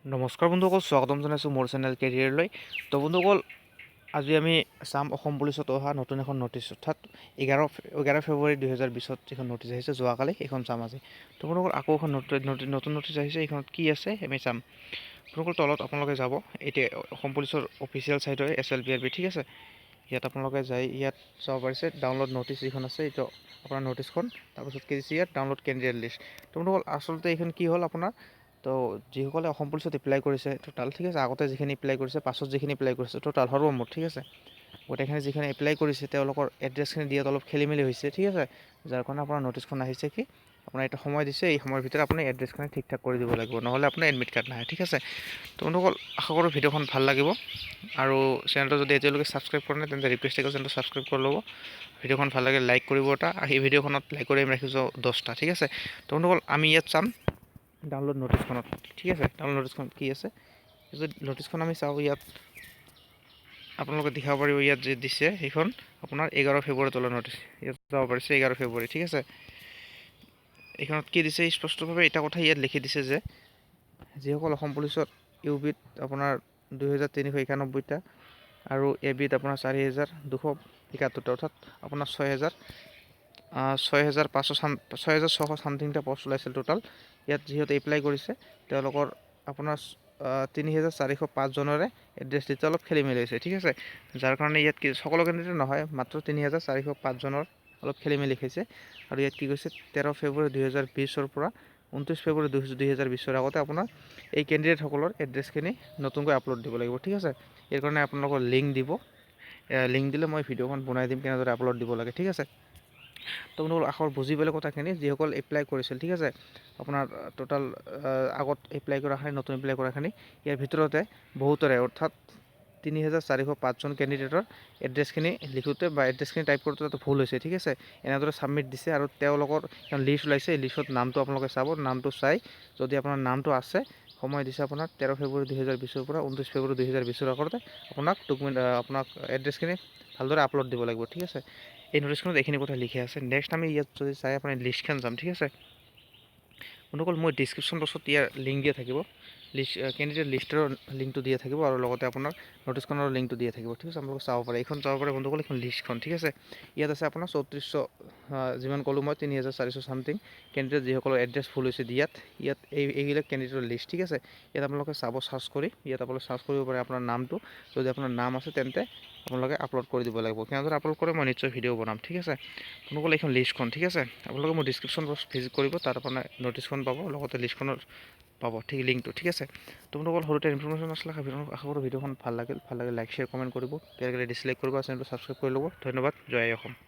নমস্কাৰ বন্ধুসকল, স্বাগতম জনাইছোঁ মোৰ চেনেল কেৰিয়াৰলৈ। তো বন্ধুসকল, আজি আমি চাম অসম পুলিচত অহা নতুন এখন নটিছ, অৰ্থাৎ 11 ফেব্ৰুৱাৰী 2020 যিখন নটিছ আহিছে যোৱাকালি, সেইখন চাম আজি। তো বন্ধুসকল, আকৌ এখন নতুন নটিছ আহিছে, এইখনত কি আছে আমি চাম। বন্ধুসকল, তলত আপোনালোকে যাব, এতিয়া অসম পুলিচৰ অফিচিয়েল ছাইট হয় SLPRB, ঠিক আছে। ইয়াত আপোনালোকে যাই ইয়াত চাব পাৰিছে ডাউনলোড নটিছ যিখন আছে, এইটো আপোনাৰ নটিছখন। তাৰপিছত কি দিছে ইয়াত ডাউনলোড কেণ্ডিডেট লিষ্ট। তো বন্ধুসকল, আচলতে এইখন কি হ'ল আপোনাৰ, তো যিসকলে অসম পুলিচত এপ্লাই কৰিছে টোটাল, ঠিক আছে, আগতে যিখিনি এপ্লাই কৰিছে, পাছত যিখিনি এপ্লাই কৰিছে টোটাল সৰ্বমুঠ, ঠিক আছে, গোটেইখিনি যিখিনি এপ্লাই কৰিছে তেওঁলোকৰ এড্ৰেছখিনি দিয়াত অলপ খেলি মেলি হৈছে, ঠিক আছে। যাৰ কাৰণে আপোনাৰ নটিছখন আহিছে কি আপোনাৰ এটা সময় দিছে, এই সময়ৰ ভিতৰত আপুনি এড্ৰেছখিনি ঠিক ঠাক কৰি দিব লাগিব, নহ'লে আপোনাৰ এডমিট কাৰ্ড নাহে, ঠিক আছে। তো বন্ধুসকল, আশা কৰোঁ ভিডিঅ'খন ভাল লাগিব, আৰু চেনেলটো যদি এতিয়ালৈকে ছাবস্ক্ৰাইব কৰা নাই তেন্তে ৰিকুৱেষ্ট থাকিব চেনেলটো ছাবস্ক্ৰাইব কৰি ল'ব। ভিডিঅ'খন ভাল লাগে লাইক কৰিব এটা, এই ভিডিঅ'খনত লাইক কৰি আমি ৰাখিছোঁ 10টা, ঠিক আছে। তো বন্ধুসকল, আমি ইয়াত চাম ডাউনলোড নটিছখনত, ঠিক আছে। ডাউনলোড নটিছখন কি আছে, যদি নটিছখন আমি চাওঁ, ইয়াত আপোনালোকে দেখাব পাৰিব, ইয়াত যে দিছে সেইখন আপোনাৰ 11 ফেব্ৰুৱাৰী তলৰ নটিছ, ইয়াত যাব পাৰিছে 11 ফেব্ৰুৱাৰী, ঠিক আছে। এইখনত কি দিছে স্পষ্টভাৱে এটা কথা ইয়াত লিখি দিছে যে যিসকল অসম পুলিচত ইউবিত আপোনাৰ 2391টা আৰু এবিত আপোনাৰ 4271টা, অৰ্থাৎ আপোনাৰ 6,600 ছামথিংটা পষ্ট ওলাইছিল টোটাল। ইয়াত যিহেতু এপ্লাই কৰিছে তেওঁলোকৰ আপোনাৰ 3,405জনৰে এড্ৰেছ দিতে অলপ খেলি মেলি হৈছে, ঠিক আছে। যাৰ কাৰণে ইয়াত কি সকলো কেন্দ্ৰিত নহয়, মাত্ৰ 3,405জনৰ অলপ খেলি মেলি হৈছে। আৰু ইয়াত কি কৈছে 13 ফেব্ৰুৱাৰী 2020ৰ পৰা 29 ফেব্ৰুৱাৰী 2020ৰ আগতে আপোনাৰ এই কেণ্ডিডেটসকলৰ এড্ৰেছখিনি নতুনকৈ আপলোড দিব লাগিব, ঠিক আছে। ইয়াৰ কাৰণে আপোনালোকৰ লিংক দিব, লিংক দিলে মই ভিডিঅ'খন বনাই দিম কেনেদৰে আপলোড দিব লাগে, ঠিক আছে। তো বন্ধুসকল, আখৰ বুজি পেলাই কথাখিনি যিসকল এপ্লাই কৰিছিল, ঠিক আছে, আপোনাৰ টোটাল আগত এপ্লাই কৰাখিনি নতুন এপ্লাই কৰাখিনি, ইয়াৰ ভিতৰতে বহুতৰে অৰ্থাৎ 3,405জন কেণ্ডিডেটৰ এড্ৰেছখিনি লিখোঁতে বা এড্ৰেছখিনি টাইপ কৰোঁতে তাতে ভুল হৈছে, ঠিক আছে। এনেদৰে ছাবমিট দিছে আৰু তেওঁলোকৰ এখন লিষ্ট ওলাইছে, এই লিষ্টত নামটো আপোনালোকে চাব, নামটো চাই যদি আপোনাৰ নামটো আছে, সময় দিছে আপোনাৰ 13 ফেব্ৰুৱাৰী 2020ৰ পৰা 29 ফেব্ৰুৱাৰী 2020ৰ আগতে আপোনাক আপোনাক এড্ৰেছখিনি ভালদৰে আপলোড দিব লাগিব, ঠিক আছে। এই নটিছখনত এইখিনি কথা লিখি আছে। নেক্সট আমি ইয়াত যদি চাই আপোনাৰ লিষ্টখন যাম, ঠিক আছে। বন্ধুসকল, মই ডিছক্ৰিপশ্যন বক্সত ইয়াৰ লিংক দিয়া থাকিব, কেণ্ডিডেট লিষ্টৰ লিংকটো দিয়া থাকিব, আৰু লগতে আপোনাৰ নটিছখনৰ লিংকটো দিয়া থাকিব, ঠিক আছে। আপোনালোকে চাব পাৰে, এইখন চাব পাৰে বন্ধুসকল, এইখন লিষ্টখন, ঠিক আছে। ইয়াত আছে আপোনাৰ 3400, যিমান ক'লোঁ মই 3,400 ছামথিং কেণ্ডিডেট যিসকলৰ এড্ৰেছ ভুল হৈছে দিয়াত, ইয়াত এইবিলাক কেণ্ডিডেটৰ লিষ্ট, ঠিক আছে। ইয়াত আপোনালোকে চাব, চাৰ্চ কৰি, ইয়াত আপোনালোকে চাৰ্চ কৰিব পাৰে আপোনাৰ নামটো, যদি আপোনাৰ নাম আছে তেন্তে আপোনালোকে আপলোড কৰি দিব লাগিব। কেনেদৰে আপলোড কৰে মই নিশ্চয় ভিডিঅ' বনাম, ঠিক আছে। বন্ধুসকল, এইখন লিষ্টখন, ঠিক আছে, আপোনালোকে মোৰ ডিছক্ৰিপশ্যন বক্স ভিজিট কৰিব, তাত আপোনাৰ নটিছখন পাব, লগতে লিষ্টখনৰ পাব, ঠিক লিংকটো, ঠিক আছে। তো বন্ধুসকল, সৰুতে ইনফৰমেশ্যন আছিলে, আশা কৰোঁ ভিডিঅ'খন ভাল লাগিল লাইক শ্বেয়াৰ কমেণ্ট কৰিব, বেয়া লাগিলে ডিছলাইক কৰিব, চেনেলটো ছাবস্ক্ৰাইব কৰি ল'ব। ধন্যবাদ। জয় অসম।